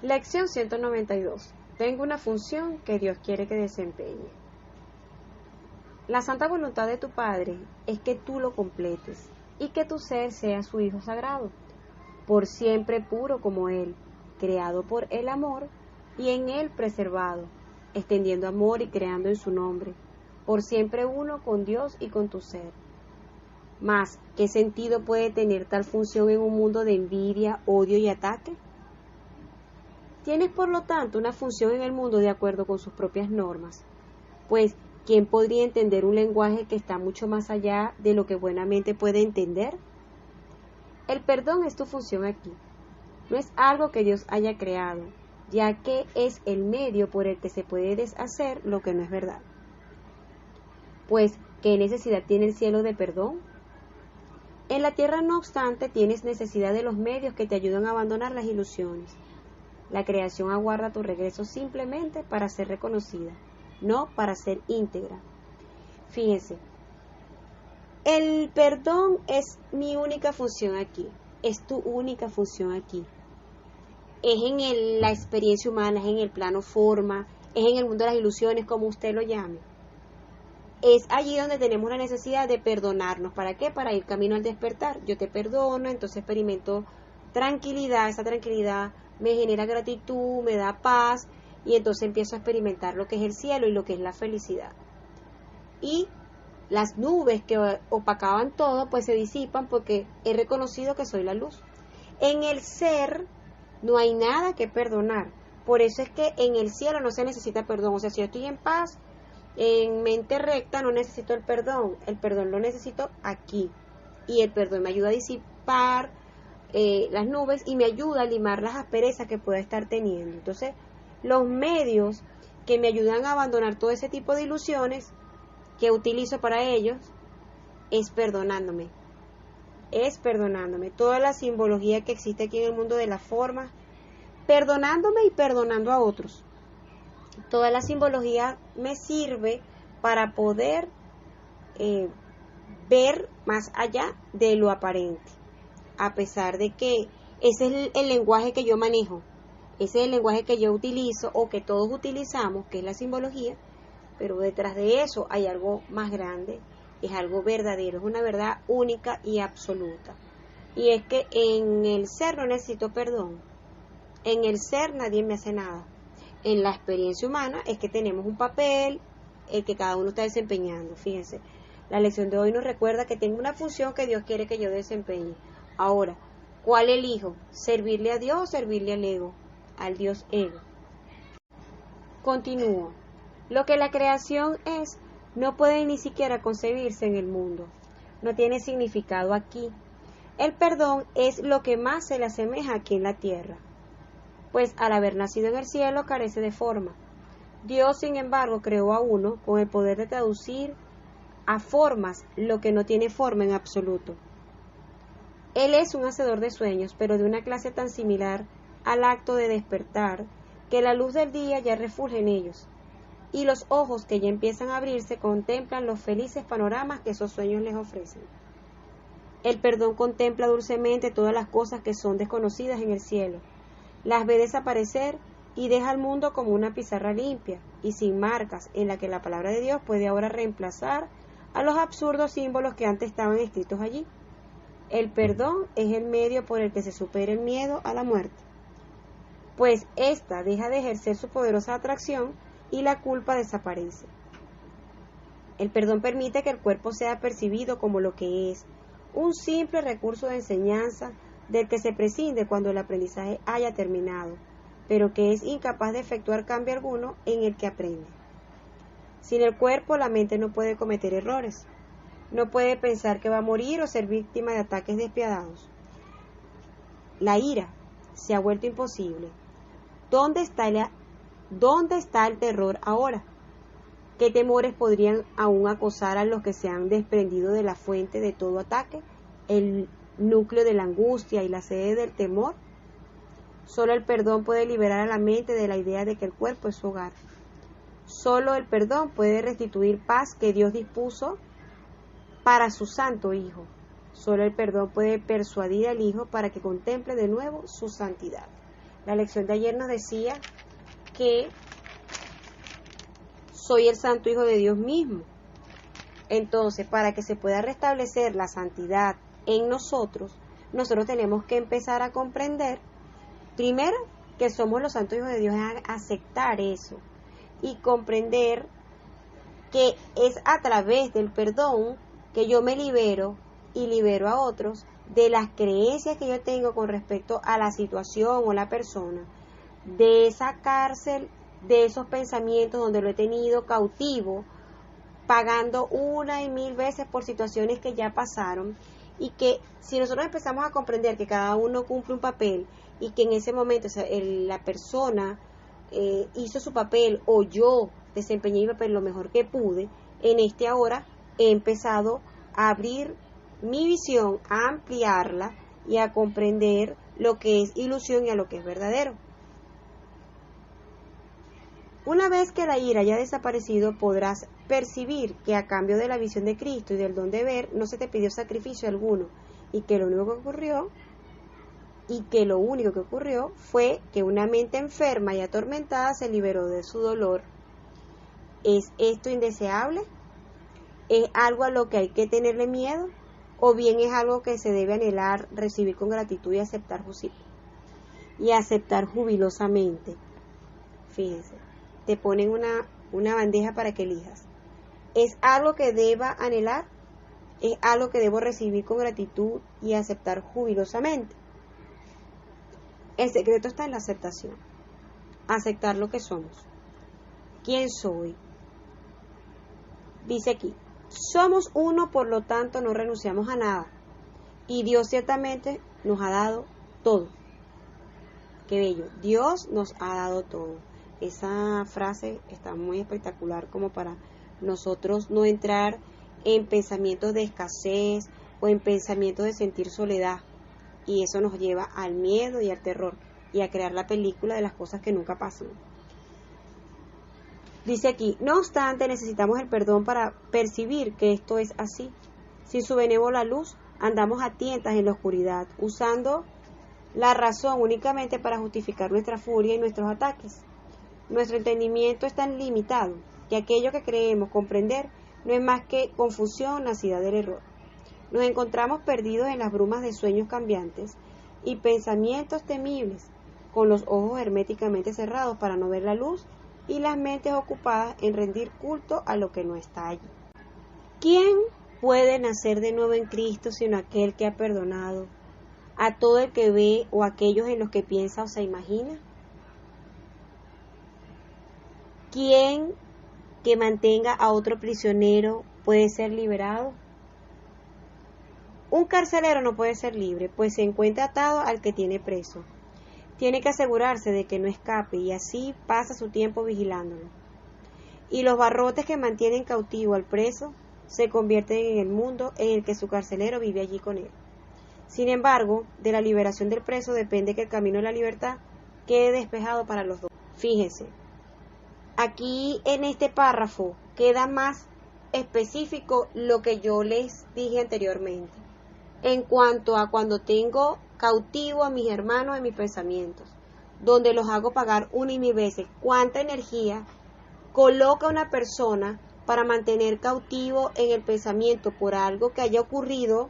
Lección 192. Tengo una función que Dios quiere que desempeñe. La santa voluntad de tu Padre es que tú lo completes y que tu ser sea su Hijo sagrado, por siempre puro como Él, creado por el amor y en Él preservado, extendiendo amor y creando en su nombre, por siempre uno con Dios y con tu ser. Mas, ¿qué sentido puede tener tal función en un mundo de envidia, odio y ataque? Tienes, por lo tanto, una función en el mundo de acuerdo con sus propias normas, pues ¿quién podría entender un lenguaje que está mucho más allá de lo que buenamente puede entender? El perdón es tu función aquí. No es algo que Dios haya creado, ya que es el medio por el que se puede deshacer lo que no es verdad. Pues, ¿qué necesidad tiene el cielo de perdón? En la tierra, no obstante, tienes necesidad de los medios que te ayudan a abandonar las ilusiones. La creación aguarda tu regreso simplemente para ser reconocida, no para ser íntegra. Fíjense, el perdón es mi única función aquí, es tu única función aquí. Es en la experiencia humana, es en el plano forma, es en el mundo de las ilusiones, como usted lo llame. Es allí donde tenemos la necesidad de perdonarnos. ¿Para qué? Para ir camino al despertar. Yo te perdono, entonces experimento tranquilidad, esa tranquilidad me genera gratitud, me da paz, y entonces empiezo a experimentar lo que es el cielo y lo que es la felicidad. Y las nubes que opacaban todo, pues se disipan porque he reconocido que soy la luz. En el ser no hay nada que perdonar. Por eso es que en el cielo no se necesita perdón. O sea, si yo estoy en paz, en mente recta, no necesito el perdón lo necesito aquí, y el perdón me ayuda a disipar las nubes y me ayuda a limar las asperezas que pueda estar teniendo. Entonces, los medios que me ayudan a abandonar todo ese tipo de ilusiones que utilizo para ellos es perdonándome, toda la simbología que existe aquí en el mundo de la forma, perdonándome y perdonando a otros. Toda la simbología me sirve para poder ver más allá de lo aparente, a pesar de que ese es el lenguaje que yo manejo, ese es el lenguaje que yo utilizo o que todos utilizamos, que es la simbología, pero detrás de eso hay algo más grande, es algo verdadero, es una verdad única y absoluta. Y es que en el ser no necesito perdón, en el ser nadie me hace nada. En la experiencia humana es que tenemos un papel, el que cada uno está desempeñando. Fíjense, la lección de hoy nos recuerda que tengo una función que Dios quiere que yo desempeñe. Ahora, ¿cuál elijo? ¿Servirle a Dios o servirle al ego? Al Dios ego. Continúo. Lo que la creación es, no puede ni siquiera concebirse en el mundo. No tiene significado aquí. El perdón es lo que más se le asemeja aquí en la tierra, pues al haber nacido en el cielo carece de forma. Dios, sin embargo, creó a uno con el poder de traducir a formas lo que no tiene forma en absoluto. Él es un hacedor de sueños, pero de una clase tan similar al acto de despertar, que la luz del día ya refulge en ellos, y los ojos que ya empiezan a abrirse contemplan los felices panoramas que esos sueños les ofrecen. El perdón contempla dulcemente todas las cosas que son desconocidas en el cielo, las ve desaparecer y deja al mundo como una pizarra limpia y sin marcas, en la que la palabra de Dios puede ahora reemplazar a los absurdos símbolos que antes estaban escritos allí. El perdón es el medio por el que se supera el miedo a la muerte, pues ésta deja de ejercer su poderosa atracción y la culpa desaparece. El perdón permite que el cuerpo sea percibido como lo que es, un simple recurso de enseñanza del que se prescinde cuando el aprendizaje haya terminado, pero que es incapaz de efectuar cambio alguno en el que aprende. Sin el cuerpo, la mente no puede cometer errores, no puede pensar que va a morir o ser víctima de ataques despiadados. La ira se ha vuelto imposible. ¿Dónde está el terror ahora? ¿Qué temores podrían aún acosar a los que se han desprendido de la fuente de todo ataque, el núcleo de la angustia y la sede del temor? Solo el perdón puede liberar a la mente de la idea de que el cuerpo es su hogar. Solo el perdón puede restituir paz que Dios dispuso para su santo Hijo. Solo el perdón puede persuadir al Hijo para que contemple de nuevo su santidad. La lección de ayer nos decía que soy el santo Hijo de Dios mismo. Entonces, para que se pueda restablecer la santidad en nosotros tenemos que empezar a comprender, primero, que somos los santos hijos de Dios, es aceptar eso y comprender que es a través del perdón que yo me libero y libero a otros de las creencias que yo tengo con respecto a la situación o la persona, de esa cárcel, de esos pensamientos donde lo he tenido cautivo, pagando una y mil veces por situaciones que ya pasaron, y que si nosotros empezamos a comprender que cada uno cumple un papel y que en ese momento la persona hizo su papel o yo desempeñé mi papel lo mejor que pude, en este ahora he empezado a abrir mi visión, a ampliarla y a comprender lo que es ilusión y a lo que es verdadero. Una vez que la ira haya desaparecido, podrás percibir que a cambio de la visión de Cristo y del don de ver, no se te pidió sacrificio alguno, y que lo único que ocurrió fue que una mente enferma y atormentada se liberó de su dolor. ¿Es esto indeseable? ¿Es algo a lo que hay que tenerle miedo? ¿O bien es algo que se debe anhelar, recibir con gratitud y aceptar jubilosamente? Fíjense, te ponen una bandeja para que elijas. ¿Es algo que deba anhelar? ¿Es algo que debo recibir con gratitud y aceptar jubilosamente? El secreto está en la aceptación. Aceptar lo que somos. ¿Quién soy? Dice aquí, somos uno, por lo tanto no renunciamos a nada. Y Dios ciertamente nos ha dado todo. Qué bello. Dios nos ha dado todo. Esa frase está muy espectacular como para nosotros no entrar en pensamientos de escasez o en pensamientos de sentir soledad, y eso nos lleva al miedo y al terror y a crear la película de las cosas que nunca pasan. Dice aquí, no obstante, necesitamos el perdón para percibir que esto es así. Sin su benévola luz andamos a tientas en la oscuridad, usando la razón únicamente para justificar nuestra furia y nuestros ataques. Nuestro entendimiento es tan limitado que aquello que creemos comprender no es más que confusión nacida del error. Nos encontramos perdidos en las brumas de sueños cambiantes y pensamientos temibles, con los ojos herméticamente cerrados para no ver la luz y las mentes ocupadas en rendir culto a lo que no está allí. ¿Quién puede nacer de nuevo en Cristo sino aquel que ha perdonado a todo el que ve o aquellos en los que piensa o se imagina? ¿Quién que mantenga a otro prisionero puede ser liberado? Un carcelero no puede ser libre, pues se encuentra atado al que tiene preso. Tiene que asegurarse de que no escape y así pasa su tiempo vigilándolo. Y los barrotes que mantienen cautivo al preso se convierten en el mundo en el que su carcelero vive allí con él. Sin embargo, de la liberación del preso depende que el camino de la libertad quede despejado para los dos. Fíjense, aquí en este párrafo queda más específico lo que yo les dije anteriormente, en cuanto a cuando tengo cautivo a mis hermanos en mis pensamientos, donde los hago pagar una y mil veces. ¿Cuánta energía coloca una persona para mantener cautivo en el pensamiento por algo que haya ocurrido,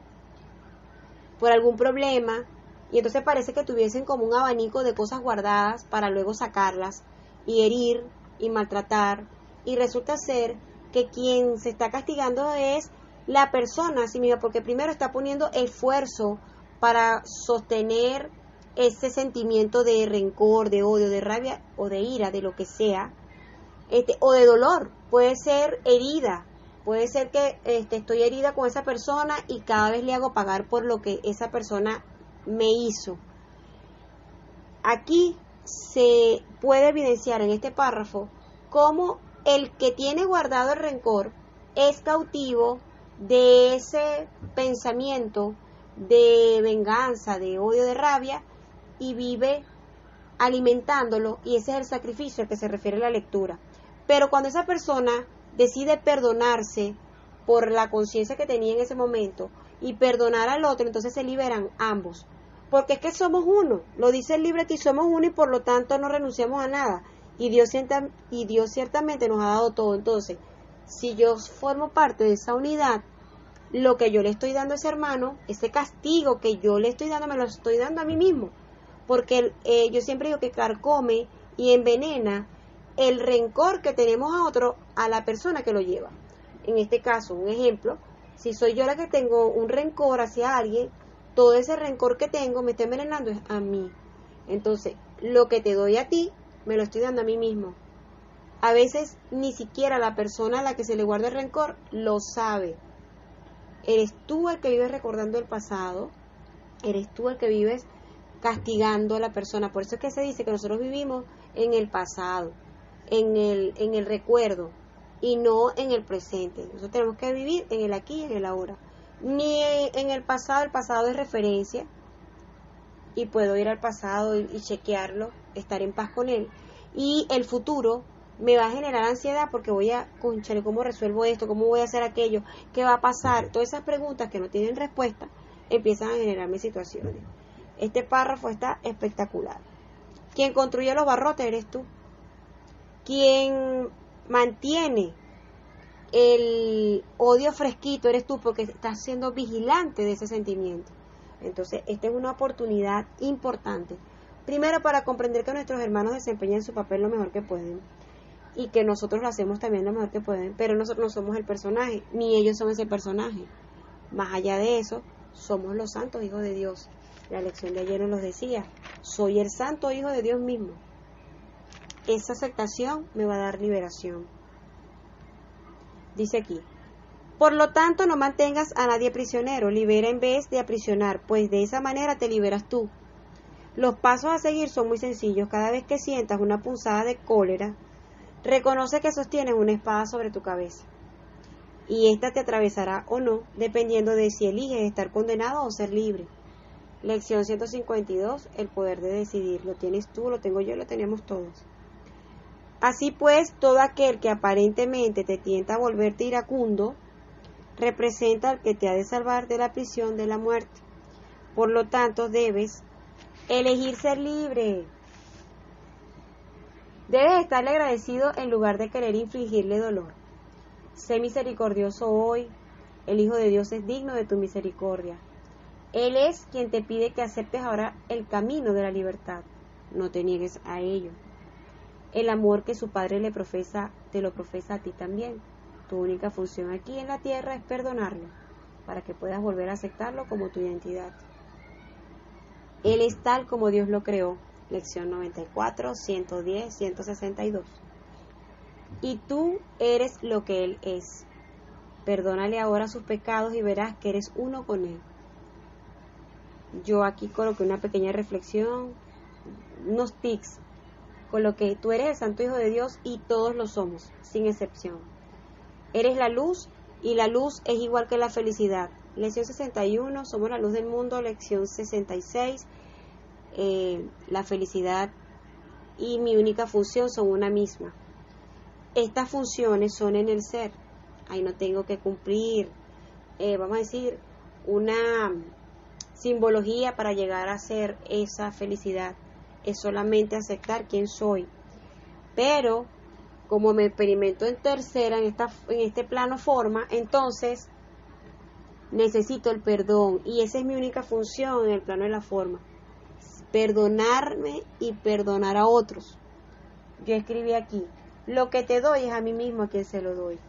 por algún problema? Y entonces parece que tuviesen como un abanico de cosas guardadas para luego sacarlas y herir y maltratar, y resulta ser que quien se está castigando es la persona a sí misma, porque primero está poniendo esfuerzo para sostener ese sentimiento de rencor, de odio, de rabia o de ira, de lo que sea, o de dolor. Puede ser herida, puede ser que estoy herida con esa persona y cada vez le hago pagar por lo que esa persona me hizo. Aquí se puede evidenciar en este párrafo cómo el que tiene guardado el rencor es cautivo de ese pensamiento de venganza, de odio, de rabia, y vive alimentándolo, y ese es el sacrificio al que se refiere la lectura. Pero cuando esa persona decide perdonarse por la conciencia que tenía en ese momento y perdonar al otro, entonces se liberan ambos, Porque es que somos uno, lo dice el libro aquí, somos uno y por lo tanto no renunciamos a nada. Y Dios ciertamente nos ha dado todo. Entonces, si yo formo parte de esa unidad, lo que yo le estoy dando a ese hermano, ese castigo que yo le estoy dando, me lo estoy dando a mí mismo. Porque yo siempre digo que carcome y envenena el rencor que tenemos a otro, a la persona que lo lleva. En este caso, un ejemplo, si soy yo la que tengo un rencor hacia alguien, todo ese rencor que tengo me está envenenando es a mí. Entonces, lo que te doy a ti, me lo estoy dando a mí mismo. A veces ni siquiera la persona a la que se le guarda el rencor lo sabe. Eres tú el que vives recordando el pasado, eres tú el que vives castigando a la persona. Por eso es que se dice que nosotros vivimos en el pasado, en el recuerdo y no en el presente. Nosotros tenemos que vivir en el aquí y en el ahora. Ni en el pasado es referencia y puedo ir al pasado y chequearlo, estar en paz con él. Y el futuro me va a generar ansiedad porque voy a, cónchale, ¿cómo resuelvo esto? ¿Cómo voy a hacer aquello? ¿Qué va a pasar? Todas esas preguntas que no tienen respuesta empiezan a generarme situaciones. Este párrafo está espectacular. Quien construye los barrotes eres tú. Quien mantiene el odio fresquito eres tú porque estás siendo vigilante de ese sentimiento. Entonces, esta es una oportunidad importante. Primero, para comprender que nuestros hermanos desempeñan su papel lo mejor que pueden y que nosotros lo hacemos también lo mejor que pueden, pero nosotros no somos el personaje, ni ellos son ese personaje. Más allá de eso, somos los santos hijos de Dios. La lección de ayer nos lo decía, soy el santo hijo de Dios mismo. Esa aceptación me va a dar liberación. Dice aquí, por lo tanto no mantengas a nadie prisionero, libera en vez de aprisionar, pues de esa manera te liberas tú. Los pasos a seguir son muy sencillos. Cada vez que sientas una punzada de cólera, reconoce que sostienes una espada sobre tu cabeza. Y ésta te atravesará o no, dependiendo de si eliges estar condenado o ser libre. Lección 152, el poder de decidir. Lo tienes tú, lo tengo yo, lo tenemos todos. Así pues, todo aquel que aparentemente te tienta a volverte iracundo, representa al que te ha de salvar de la prisión de la muerte. Por lo tanto, debes elegir ser libre. Debes estarle agradecido en lugar de querer infligirle dolor. Sé misericordioso hoy. El Hijo de Dios es digno de tu misericordia. Él es quien te pide que aceptes ahora el camino de la libertad. No te niegues a ello. El amor que su Padre le profesa, te lo profesa a ti también. Tu única función aquí en la tierra es perdonarlo, para que puedas volver a aceptarlo como tu identidad. Él es tal como Dios lo creó. Lección 94, 110, 162. Y tú eres lo que Él es. Perdónale ahora sus pecados y verás que eres uno con Él. Yo aquí coloqué una pequeña reflexión, unos tics. Coloqué, tú eres el Santo Hijo de Dios y todos lo somos, sin excepción. Eres la luz y la luz es igual que la felicidad. Lección 61, somos la luz del mundo. Lección 66, la felicidad y mi única función son una misma. Estas funciones son en el ser. Ahí no tengo que cumplir, vamos a decir, una simbología para llegar a ser esa felicidad. Es solamente aceptar quién soy. Pero como me experimento en tercera, en este plano forma, entonces necesito el perdón. Y esa es mi única función en el plano de la forma. Perdonarme y perdonar a otros. Yo escribí aquí, lo que te doy es a mí mismo a quien se lo doy.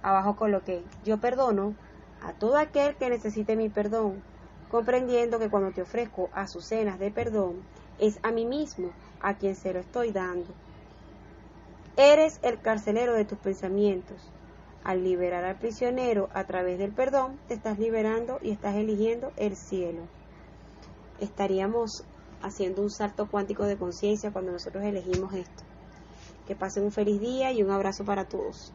Abajo coloqué, yo perdono a todo aquel que necesite mi perdón, comprendiendo que cuando te ofrezco azucenas de perdón, es a mí mismo a quien se lo estoy dando. Eres el carcelero de tus pensamientos. Al liberar al prisionero a través del perdón, te estás liberando y estás eligiendo el cielo. Estaríamos haciendo un salto cuántico de conciencia cuando nosotros elegimos esto. Que pasen un feliz día y un abrazo para todos.